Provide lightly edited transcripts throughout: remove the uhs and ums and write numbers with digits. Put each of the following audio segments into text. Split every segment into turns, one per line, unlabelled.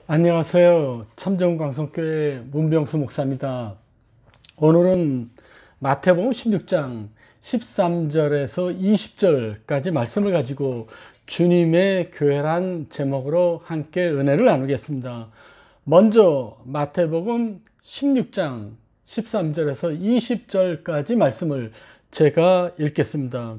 안녕하세요. 참정광성교회 문병수 목사입니다. 오늘은 마태복음 16장 13절에서 20절까지 말씀을 가지고 주님의 교회란 제목으로 함께 은혜를 나누겠습니다. 먼저 마태복음 16장 13절에서 20절까지 말씀을 제가 읽겠습니다.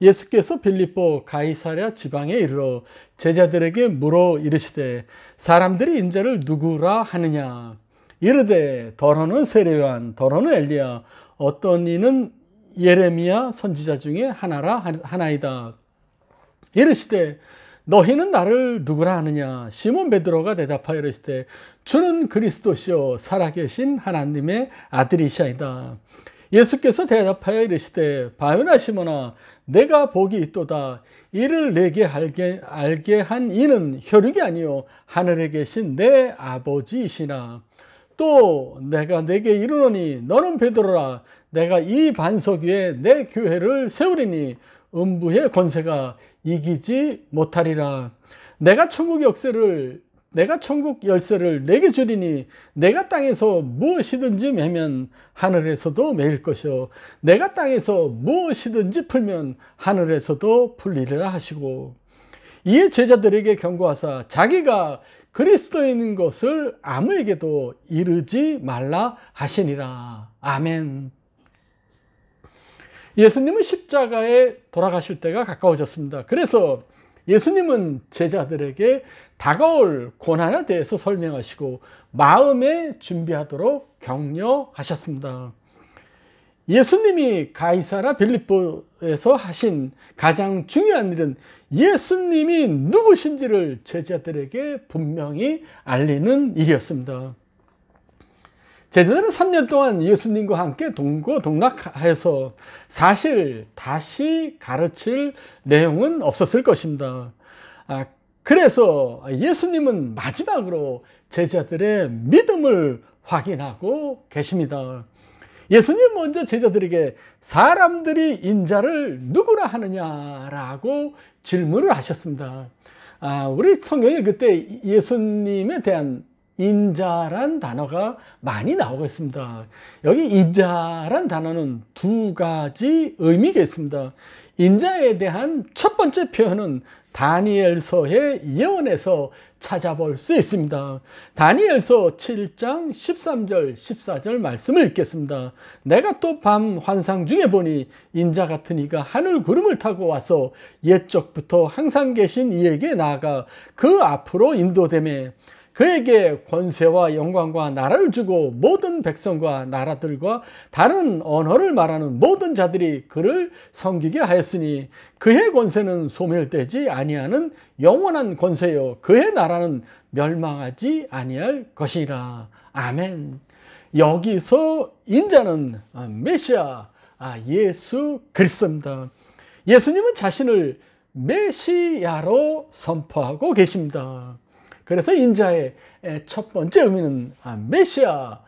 예수께서 빌립보 가이사랴 지방에 이르러 제자들에게 물어 이르시되 사람들이 인자를 누구라 하느냐. 이르되 더러는 세례요한, 더러는 엘리야, 어떤 이는 예레미야 선지자 중에 하나이다. 이르시되 너희는 나를 누구라 하느냐. 시몬 베드로가 대답하여 이르시되 주는 그리스도시요 살아계신 하나님의 아들이시이다. 예수께서 대답하여 이르시되 바요나 시몬아, 내가 복이 있도다. 이를 내게 알게 한 이는 혈육이 아니요 하늘에 계신 내 아버지이시나. 또 내가 내게 이르노니 너는 베드로라. 내가 이 반석 위에 내 교회를 세우리니 음부의 권세가 이기지 못하리라. 내가 천국 열쇠를 내게 주리니 내가 땅에서 무엇이든지 매면 하늘에서도 매일 것이요 내가 땅에서 무엇이든지 풀면 하늘에서도 풀리리라 하시고, 이에 제자들에게 경고하사 자기가 그리스도인 것을 아무에게도 이르지 말라 하시니라. 아멘. 예수님은 십자가에 돌아가실 때가 가까워졌습니다. 그래서 예수님은 제자들에게 다가올 고난에 대해서 설명하시고 마음에 준비하도록 격려하셨습니다. 예수님이 가이사랴 빌립보에서 하신 가장 중요한 일은 예수님이 누구신지를 제자들에게 분명히 알리는 일이었습니다. 제자들은 3년 동안 예수님과 함께 동고동락해서 사실 다시 가르칠 내용은 없었을 것입니다. 그래서 예수님은 마지막으로 제자들의 믿음을 확인하고 계십니다. 예수님 먼저 제자들에게 사람들이 인자를 누구라 하느냐라고 질문을 하셨습니다. 우리 성경 읽을 때 예수님에 대한 인자란 단어가 많이 나오고 있습니다. 여기 인자란 단어는 두 가지 의미가 있습니다. 인자에 대한 첫 번째 표현은 다니엘서의 예언에서 찾아볼 수 있습니다. 다니엘서 7장 13절 14절 말씀을 읽겠습니다. 내가 또 밤 환상 중에 보니 인자 같은 이가 하늘 구름을 타고 와서 옛적부터 항상 계신 이에게 나아가 그 앞으로 인도되매 그에게 권세와 영광과 나라를 주고 모든 백성과 나라들과 다른 언어를 말하는 모든 자들이 그를 섬기게 하였으니 그의 권세는 소멸되지 아니하는 영원한 권세요 그의 나라는 멸망하지 아니할 것이라. 아멘. 여기서 인자는 메시아 예수 그리스도입니다. 예수님은 자신을 메시아로 선포하고 계십니다. 그래서 인자의 첫 번째 의미는 메시아,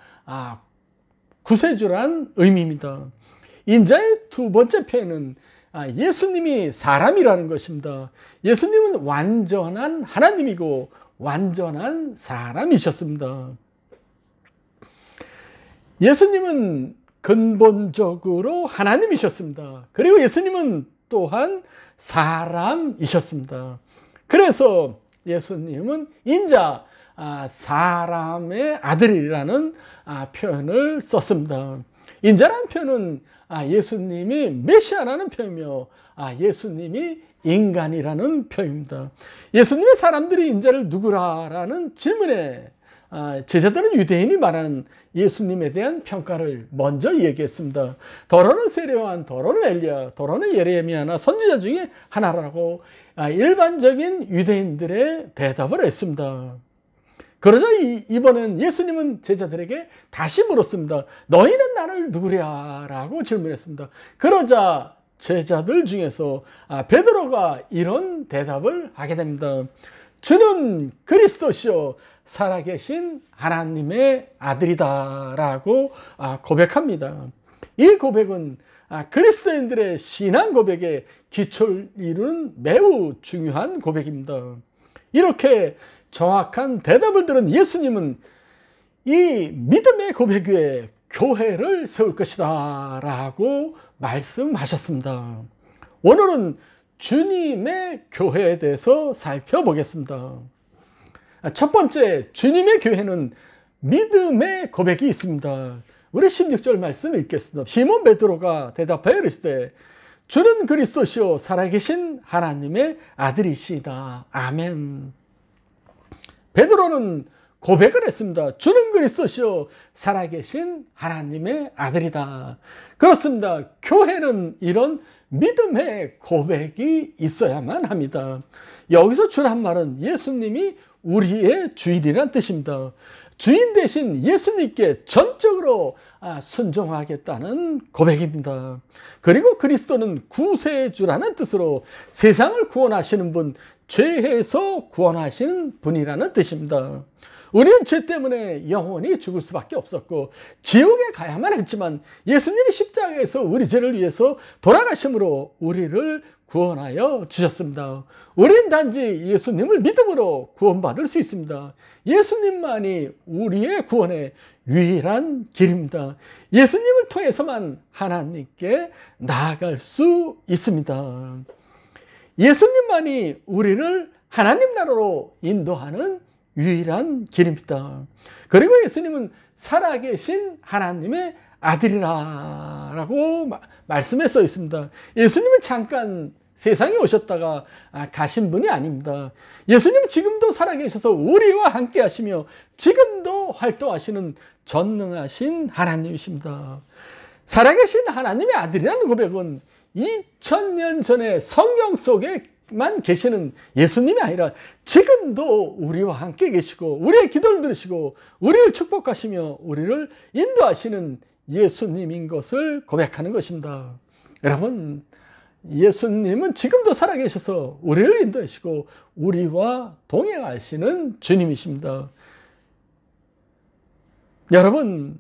구세주란 의미입니다. 인자의 두 번째 표현은 예수님이 사람이라는 것입니다. 예수님은 완전한 하나님이고 완전한 사람이셨습니다. 예수님은 근본적으로 하나님이셨습니다. 그리고 예수님은 또한 사람이셨습니다. 그래서 예수님은 인자, 사람의 아들이라는 표현을 썼습니다. 인자라는 표현은 예수님이 메시아라는 표현이며 예수님이 인간이라는 표현입니다. 예수님의 사람들이 인자를 누구라라는 질문에 제자들은 유대인이 말하는 예수님에 대한 평가를 먼저 얘기했습니다. 더러는 세례요한, 더러는 엘리야, 더러는 예레미야나 선지자 중에 하나라고 일반적인 유대인들의 대답을 했습니다. 그러자 이번엔 예수님은 제자들에게 다시 물었습니다. 너희는 나를 누구랴? 라고 질문했습니다. 그러자 제자들 중에서 베드로가 이런 대답을 하게 됩니다. 주는 그리스도시요 살아계신 하나님의 아들이다 라고 고백합니다. 이 고백은 그리스도인들의 신앙 고백에 기초를 이루는 매우 중요한 고백입니다. 이렇게 정확한 대답을 들은 예수님은 이 믿음의 고백 위에 교회를 세울 것이다 라고 말씀하셨습니다. 오늘은 주님의 교회에 대해서 살펴보겠습니다. 첫 번째, 주님의 교회는 믿음의 고백이 있습니다. 우리 16절 말씀 읽겠습니다. 시몬 베드로가 대답하여 이르시되 주는 그리스도시요 살아계신 하나님의 아들이시다. 아멘. 베드로는 고백을 했습니다. 주는 그리스도시요 살아계신 하나님의 아들이다. 그렇습니다. 교회는 이런 믿음의 고백이 있어야만 합니다. 여기서 주란 말은 예수님이 우리의 주인이란 뜻입니다. 주인 대신 예수님께 전적으로 순종하겠다는 고백입니다. 그리고 그리스도는 구세주라는 뜻으로 세상을 구원하시는 분, 죄에서 구원하시는 분이라는 뜻입니다. 우리는 죄 때문에 영원히 죽을 수밖에 없었고 지옥에 가야만 했지만 예수님이 십자가에서 우리 죄를 위해서 돌아가심으로 우리를 구원하여 주셨습니다. 우리는 단지 예수님을 믿음으로 구원받을 수 있습니다. 예수님만이 우리의 구원의 유일한 길입니다. 예수님을 통해서만 하나님께 나아갈 수 있습니다. 예수님만이 우리를 하나님 나라로 인도하는 유일한 길입니다. 그리고 예수님은 살아계신 하나님의 아들이라고 말씀에 써 있습니다. 예수님은 잠깐 세상에 오셨다가 가신 분이 아닙니다. 예수님은 지금도 살아계셔서 우리와 함께 하시며 지금도 활동하시는 전능하신 하나님이십니다. 살아계신 하나님의 아들이라는 고백은 2000년 전에 성경 속에만 계시는 예수님이 아니라 지금도 우리와 함께 계시고 우리의 기도를 들으시고 우리를 축복하시며 우리를 인도하시는 예수님인 것을 고백하는 것입니다. 여러분, 예수님은 지금도 살아계셔서 우리를 인도하시고 우리와 동행하시는 주님이십니다. 여러분,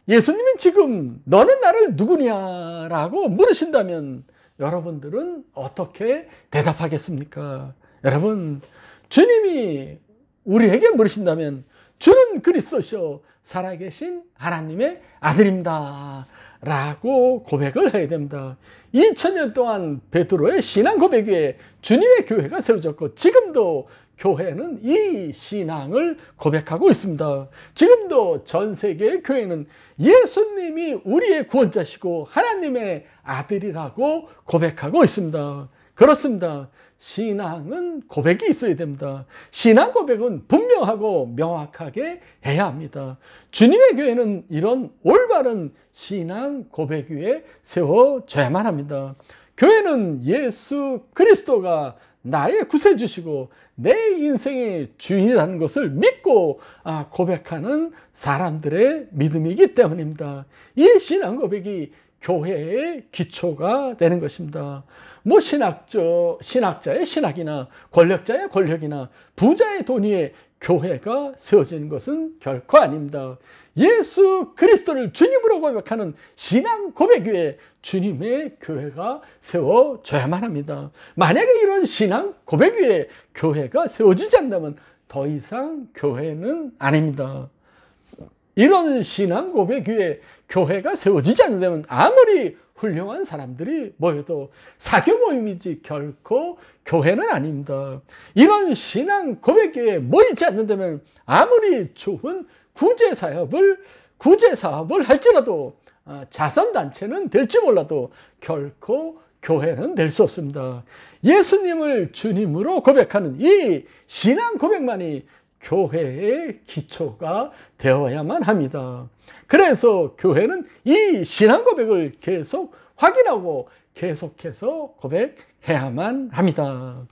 예수님은 지금 너는 나를 누구냐라고 물으신다면 여러분들은 어떻게 대답하겠습니까? 여러분, 주님이 우리에게 물으신다면 주는 그리스도시요 살아계신 하나님의 아들입니다 라고 고백을 해야 됩니다. 2000년 동안 베드로의 신앙 고백 위에 주님의 교회가 세워졌고 지금도 교회는 이 신앙을 고백하고 있습니다. 지금도 전 세계의 교회는 예수님이 우리의 구원자시고 하나님의 아들이라고 고백하고 있습니다. 그렇습니다. 신앙은 고백이 있어야 됩니다. 신앙 고백은 분명하고 명확하게 해야 합니다. 주님의 교회는 이런 올바른 신앙 고백 위에 세워져야만 합니다. 교회는 예수 그리스도가 나의 구세주시고 내 인생의 주인이라는 것을 믿고 고백하는 사람들의 믿음이기 때문입니다. 이 신앙 고백이 교회의 기초가 되는 것입니다. 뭐 신학자의 신학이나 권력자의 권력이나 부자의 돈 위에 교회가 세워지는 것은 결코 아닙니다. 예수 그리스도를 주님으로 고백하는 신앙 고백 위에 주님의 교회가 세워져야만 합니다. 만약에 이런 신앙 고백 위에 교회가 세워지지 않는다면 더 이상 교회는 아닙니다. 이런 신앙 고백 위에 교회가 세워지지 않는다면 아무리 훌륭한 사람들이 모여도 사교 모임이지 결코 교회는 아닙니다. 이런 신앙 고백 위에 모이지 않는다면 아무리 좋은 구제 사업을 할지라도 자선단체는 될지 몰라도 결코 교회는 될 수 없습니다. 예수님을 주님으로 고백하는 이 신앙 고백만이 교회의 기초가 되어야만 합니다. 그래서 교회는 이 신앙 고백을 계속 확인하고 계속해서 고백해야만 합니다.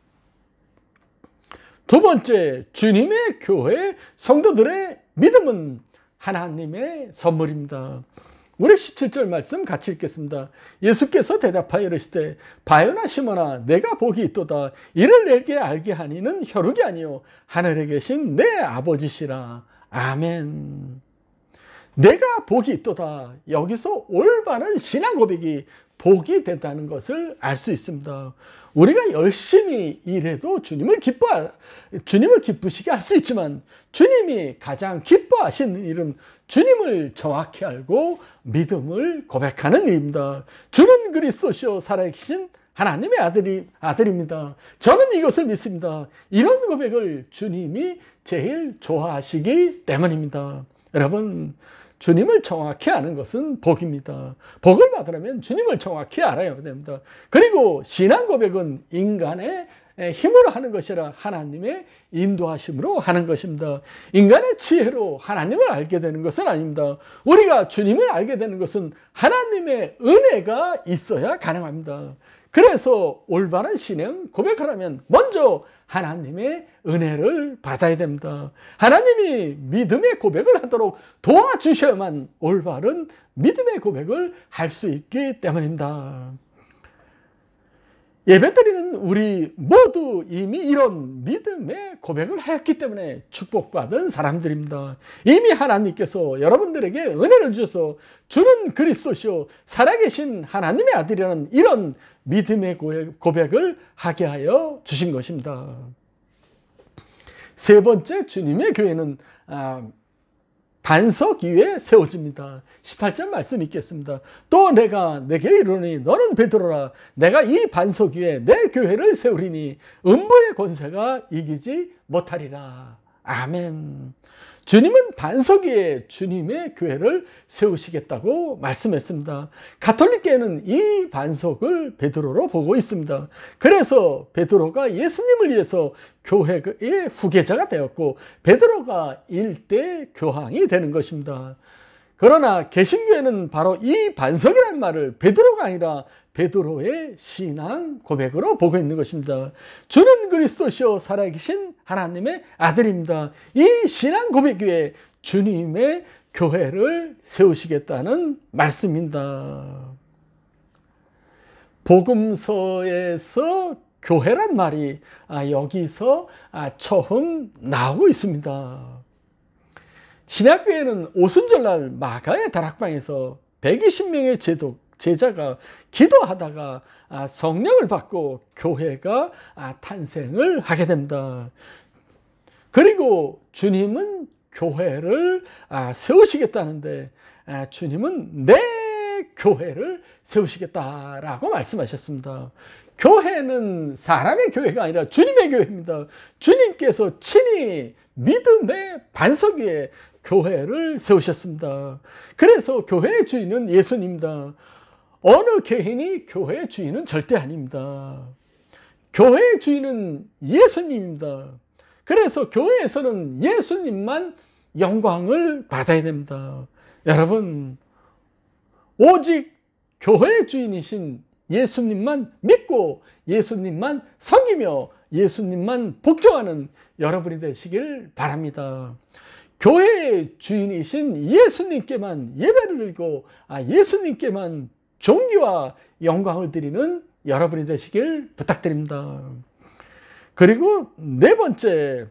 두 번째, 주님의 교회 성도들의 믿음은 하나님의 선물입니다. 우리 17절 말씀 같이 읽겠습니다. 예수께서 대답하여 이르시되 바요나 시몬아 내가 복이 있도다. 이를 내게 알게 하니는 혈육이 아니요 하늘에 계신 내 아버지시라. 아멘. 내가 복이 있도다. 여기서 올바른 신앙 고백이 복이 된다는 것을 알 수 있습니다. 우리가 열심히 일해도 주님을 기쁘시게 할 수 있지만 주님이 가장 기뻐하시는 일은 주님을 정확히 알고 믿음을 고백하는 일입니다. 주는 그리스도시요 살아계신 하나님의 아들입니다. 저는 이것을 믿습니다. 이런 고백을 주님이 제일 좋아하시기 때문입니다. 여러분, 주님을 정확히 아는 것은 복입니다. 복을 받으려면 주님을 정확히 알아야 됩니다. 그리고 신앙 고백은 인간의 힘으로 하는 것이 아니라 하나님의 인도하심으로 하는 것입니다. 인간의 지혜로 하나님을 알게 되는 것은 아닙니다. 우리가 주님을 알게 되는 것은 하나님의 은혜가 있어야 가능합니다. 그래서 올바른 신앙 고백하려면 먼저 하나님의 은혜를 받아야 됩니다. 하나님이 믿음의 고백을 하도록 도와주셔야만 올바른 믿음의 고백을 할 수 있기 때문입니다. 예배드리는 우리 모두 이미 이런 믿음의 고백을 했기 때문에 축복받은 사람들입니다. 이미 하나님께서 여러분들에게 은혜를 주셔서 주는 그리스도시요 살아계신 하나님의 아들이라는 이런 믿음의 고백을 하게 하여 주신 것입니다. 세 번째, 주님의 교회는 반석 위에 세워집니다. 18절 말씀 읽겠습니다. 또 내가 내게 이르노니 너는 베드로라. 내가 이 반석 위에 내 교회를 세우리니 음부의 권세가 이기지 못하리라. 아멘. 주님은 반석 위에 주님의 교회를 세우시겠다고 말씀했습니다. 가톨릭계는 이 반석을 베드로로 보고 있습니다. 그래서 베드로가 예수님을 위해서 교회의 후계자가 되었고 베드로가 일대 교황이 되는 것입니다. 그러나 개신교회는 바로 이 반석이라는 말을 베드로가 아니라 베드로의 신앙 고백으로 보고 있는 것입니다. 주는 그리스도시요 살아계신 하나님의 아들입니다. 이 신앙 고백 위에 주님의 교회를 세우시겠다는 말씀입니다. 복음서에서 교회란 말이 여기서 처음 나오고 있습니다. 신약교회는 오순절날 마가의 다락방에서 120명의 제자가 기도하다가 성령을 받고 교회가 탄생을 하게 됩니다. 그리고 주님은 교회를 세우시겠다는데 주님은 내 교회를 세우시겠다라고 말씀하셨습니다. 교회는 사람의 교회가 아니라 주님의 교회입니다. 주님께서 친히 믿음의 반석 위에 교회를 세우셨습니다. 그래서 교회의 주인은 예수님입니다. 어느 개인이 교회의 주인은 절대 아닙니다. 교회의 주인은 예수님입니다. 그래서 교회에서는 예수님만 영광을 받아야 됩니다. 여러분, 오직 교회의 주인이신 예수님만 믿고 예수님만 섬기며 예수님만 복종하는 여러분이 되시길 바랍니다. 교회의 주인이신 예수님께만 예배를 드리고 예수님께만 존귀와 영광을 드리는 여러분이 되시길 부탁드립니다. 그리고 네 번째,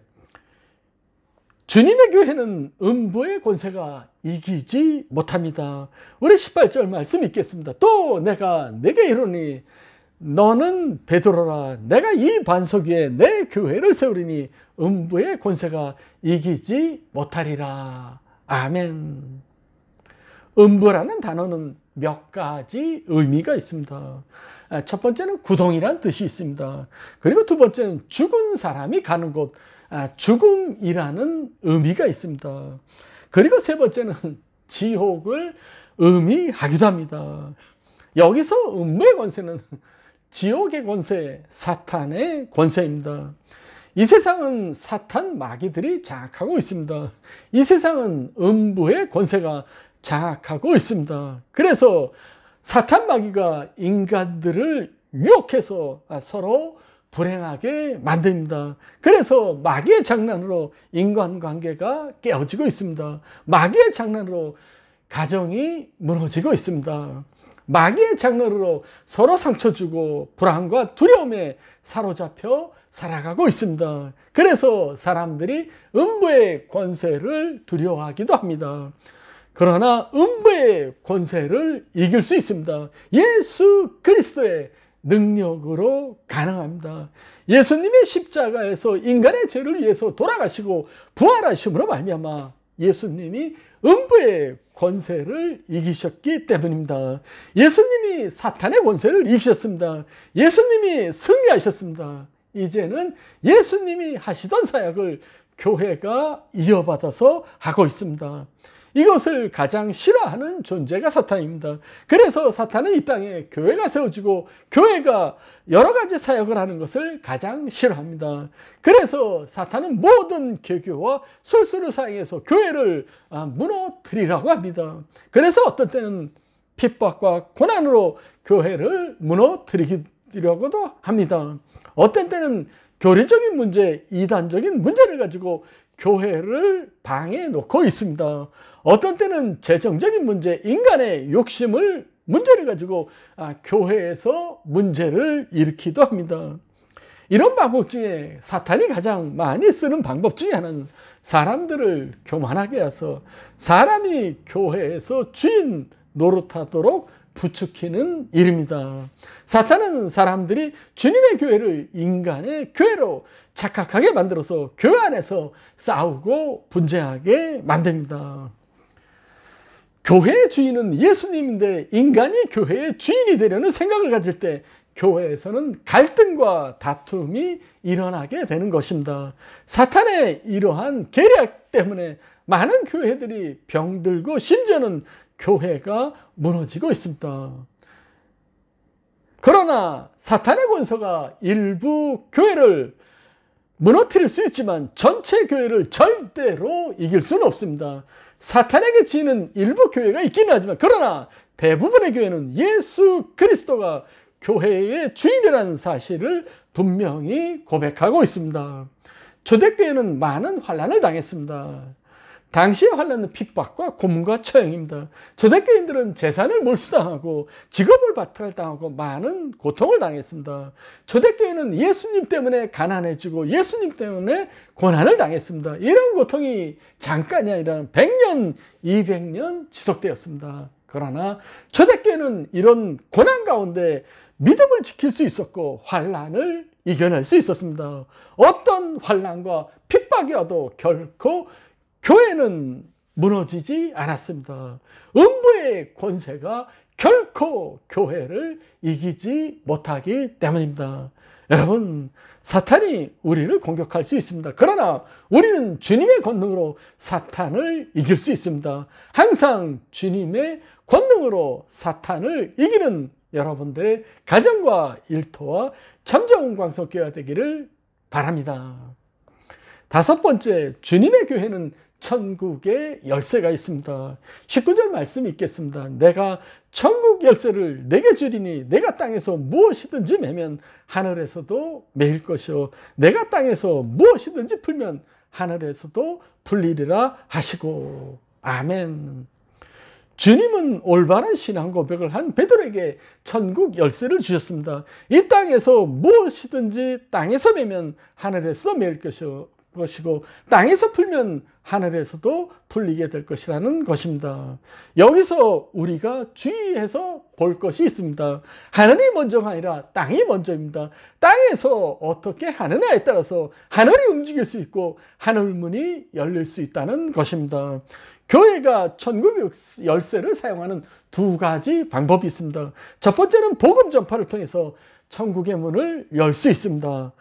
주님의 교회는 음부의 권세가 이기지 못합니다. 우리 18절 말씀 읽겠습니다. 또 내가 내게 이르노니 너는 베드로라. 내가 이 반석 위에 내 교회를 세우리니 음부의 권세가 이기지 못하리라. 아멘. 음부라는 단어는 몇 가지 의미가 있습니다. 첫 번째는 구덩이란 뜻이 있습니다. 그리고 두 번째는 죽은 사람이 가는 곳, 죽음이라는 의미가 있습니다. 그리고 세 번째는 지옥을 의미하기도 합니다. 여기서 음부의 권세는 지옥의 권세, 사탄의 권세입니다. 이 세상은 사탄 마귀들이 장악하고 있습니다. 이 세상은 음부의 권세가 장악하고 있습니다. 그래서 사탄 마귀가 인간들을 유혹해서 서로 불행하게 만듭니다. 그래서 마귀의 장난으로 인간관계가 깨어지고 있습니다. 마귀의 장난으로 가정이 무너지고 있습니다. 마귀의 장난으로 서로 상처 주고 불안과 두려움에 사로잡혀 살아가고 있습니다. 그래서 사람들이 음부의 권세를 두려워하기도 합니다. 그러나 음부의 권세를 이길 수 있습니다. 예수 그리스도의 능력으로 가능합니다. 예수님의 십자가에서 인간의 죄를 위해서 돌아가시고 부활하심으로 말미암아 예수님이 음부의 권세를 이기셨기 때문입니다. 예수님이 사탄의 권세를 이기셨습니다. 예수님이 승리하셨습니다. 이제는 예수님이 하시던 사역을 교회가 이어받아서 하고 있습니다. 이것을 가장 싫어하는 존재가 사탄입니다. 그래서 사탄은 이 땅에 교회가 세워지고 교회가 여러 가지 사역을 하는 것을 가장 싫어합니다. 그래서 사탄은 모든 개교와 술수를 사용해서 교회를 무너뜨리라고 합니다. 그래서 어떤 때는 핍박과 고난으로 교회를 무너뜨리려고도 합니다. 어떤 때는 교리적인 문제, 이단적인 문제를 가지고 교회를 방해 놓고 있습니다. 어떤 때는 재정적인 문제, 인간의 문제를 가지고 교회에서 문제를 일으키기도 합니다. 이런 방법 중에 사탄이 가장 많이 쓰는 방법 중에 하나는 사람들을 교만하게 해서 사람이 교회에서 주인 노릇하도록 부추기는 일입니다. 사탄은 사람들이 주님의 교회를 인간의 교회로 착각하게 만들어서 교회 안에서 싸우고 분쟁하게 만듭니다. 교회의 주인은 예수님인데 인간이 교회의 주인이 되려는 생각을 가질 때 교회에서는 갈등과 다툼이 일어나게 되는 것입니다. 사탄의 이러한 계략 때문에 많은 교회들이 병들고 심지어는 교회가 무너지고 있습니다. 그러나 사탄의 권세가 일부 교회를 무너뜨릴 수 있지만 전체 교회를 절대로 이길 수는 없습니다. 사탄에게 지는 일부 교회가 있기는 하지만 그러나 대부분의 교회는 예수 그리스도가 교회의 주인이라는 사실을 분명히 고백하고 있습니다. 초대교회는 많은 환난을 당했습니다. 당시의 환난은 핍박과 고문과 처형입니다. 초대교인들은 재산을 몰수당하고 직업을 박탈당하고 많은 고통을 당했습니다. 초대교회는 예수님 때문에 가난해지고 예수님 때문에 고난을 당했습니다. 이런 고통이 잠깐이 아니라 100년, 200년 지속되었습니다. 그러나 초대교회는 이런 고난 가운데 믿음을 지킬 수 있었고 환난을 이겨낼 수 있었습니다. 어떤 환난과 핍박이 와도 결코 교회는 무너지지 않았습니다. 음부의 권세가 결코 교회를 이기지 못하기 때문입니다. 여러분, 사탄이 우리를 공격할 수 있습니다. 그러나 우리는 주님의 권능으로 사탄을 이길 수 있습니다. 항상 주님의 권능으로 사탄을 이기는 여러분들의 가정과 일터와 참정운 광석교회가 되기를 바랍니다. 다섯 번째, 주님의 교회는 천국의 열쇠가 있습니다. 19절 말씀이 있겠습니다. 내가 천국 열쇠를 내게 주리니 내가 땅에서 무엇이든지 매면 하늘에서도 매일 것이요 내가 땅에서 무엇이든지 풀면 하늘에서도 풀리리라 하시고. 아멘. 주님은 올바른 신앙 고백을 한 베드로에게 천국 열쇠를 주셨습니다. 이 땅에서 무엇이든지 땅에서 매면 하늘에서도 매일 것이고 땅에서 풀면 하늘에서도 풀리게 될 것이라는 것입니다. 여기서 우리가 주의해서 볼 것이 있습니다. 하늘이 먼저가 아니라 땅이 먼저입니다. 땅에서 어떻게 하느냐에 따라서 하늘이 움직일 수 있고 하늘문이 열릴 수 있다는 것입니다. 교회가 천국 열쇠를 사용하는 두 가지 방법이 있습니다. 첫 번째는 복음 전파를 통해서 천국의 문을 열 수 있습니다.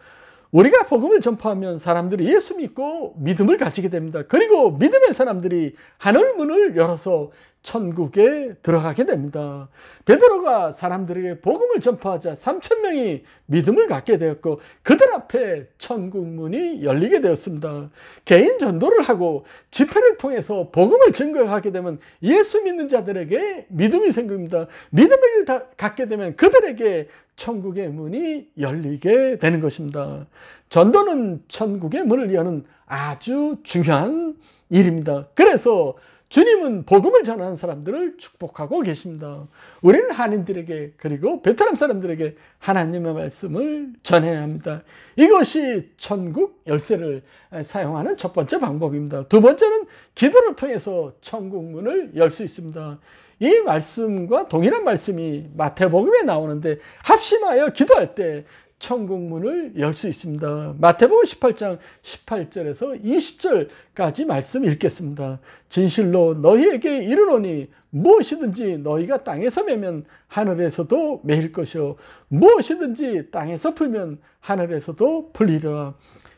우리가 복음을 전파하면 사람들이 예수 믿고 믿음을 가지게 됩니다. 그리고 믿음의 사람들이 하늘 문을 열어서 천국에 들어가게 됩니다. 베드로가 사람들에게 복음을 전파하자 3,000명이 믿음을 갖게 되었고 그들 앞에 천국 문이 열리게 되었습니다. 개인 전도를 하고 집회를 통해서 복음을 증거하게 되면 예수 믿는 자들에게 믿음이 생깁니다. 믿음을 갖게 되면 그들에게 천국의 문이 열리게 되는 것입니다. 전도는 천국의 문을 여는 아주 중요한 일입니다. 그래서 주님은 복음을 전하는 사람들을 축복하고 계십니다. 우리는 한인들에게 그리고 베트남 사람들에게 하나님의 말씀을 전해야 합니다. 이것이 천국 열쇠를 사용하는 첫 번째 방법입니다. 두 번째는 기도를 통해서 천국 문을 열 수 있습니다. 이 말씀과 동일한 말씀이 마태복음에 나오는데 합심하여 기도할 때 천국 문을 열 수 있습니다. 마태복음 18장 18절에서 20절까지 말씀 읽겠습니다. 진실로 너희에게 이르노니 무엇이든지 너희가 땅에서 매면 하늘에서도 매일 것이요 무엇이든지 땅에서 풀면 하늘에서도 풀리리라.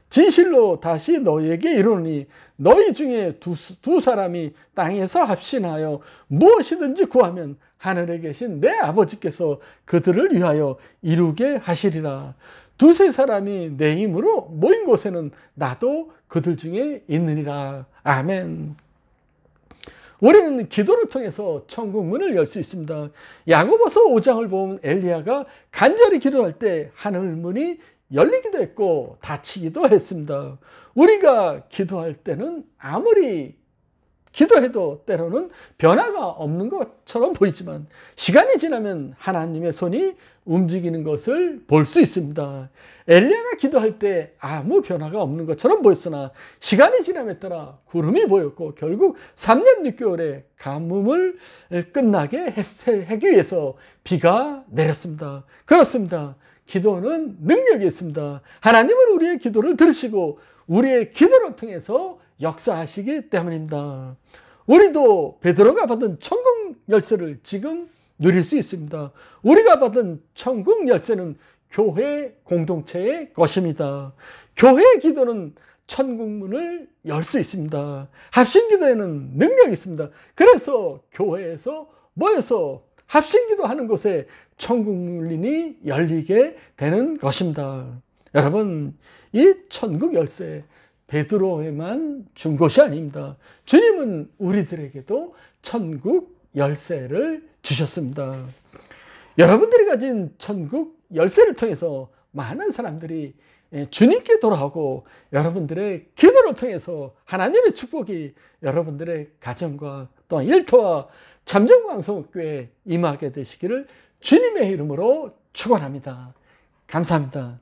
진실로 다시 너희에게 이르노니 너희 중에 두 사람이 땅에서 합신하여 무엇이든지 구하면 하늘에 계신 내 아버지께서 그들을 위하여 이루게 하시리라. 두세 사람이 내 힘으로 모인 곳에는 나도 그들 중에 있느니라. 아멘. 우리는 기도를 통해서 천국 문을 열 수 있습니다. 야고보서 5장을 보면 엘리야가 간절히 기도할 때 하늘 문이 열리기도 했고 닫히기도 했습니다. 우리가 기도할 때는 아무리 기도해도 때로는 변화가 없는 것처럼 보이지만 시간이 지나면 하나님의 손이 움직이는 것을 볼 수 있습니다. 엘리야가 기도할 때 아무 변화가 없는 것처럼 보였으나 시간이 지남에 따라 구름이 보였고 결국 3년 6개월의 가뭄을 끝나게 하기 위해서 비가 내렸습니다. 그렇습니다. 기도는 능력이 있습니다. 하나님은 우리의 기도를 들으시고 우리의 기도를 통해서 역사하시기 때문입니다. 우리도 베드로가 받은 천국 열쇠를 지금 누릴 수 있습니다. 우리가 받은 천국 열쇠는 교회 공동체의 것입니다. 교회의 기도는 천국 문을 열 수 있습니다. 합심기도에는 능력이 있습니다. 그래서 교회에서 모여서 합심기도하는 곳에 천국 문이 열리게 되는 것입니다. 여러분, 이 천국 열쇠 베드로에만 준 것이 아닙니다. 주님은 우리들에게도 천국 열쇠를 주셨습니다. 여러분들이 가진 천국 열쇠를 통해서 많은 사람들이 주님께 돌아오고 여러분들의 기도를 통해서 하나님의 축복이 여러분들의 가정과 또한 일터와 잠정광성교회에 임하게 되시기를 주님의 이름으로 축원합니다. 감사합니다.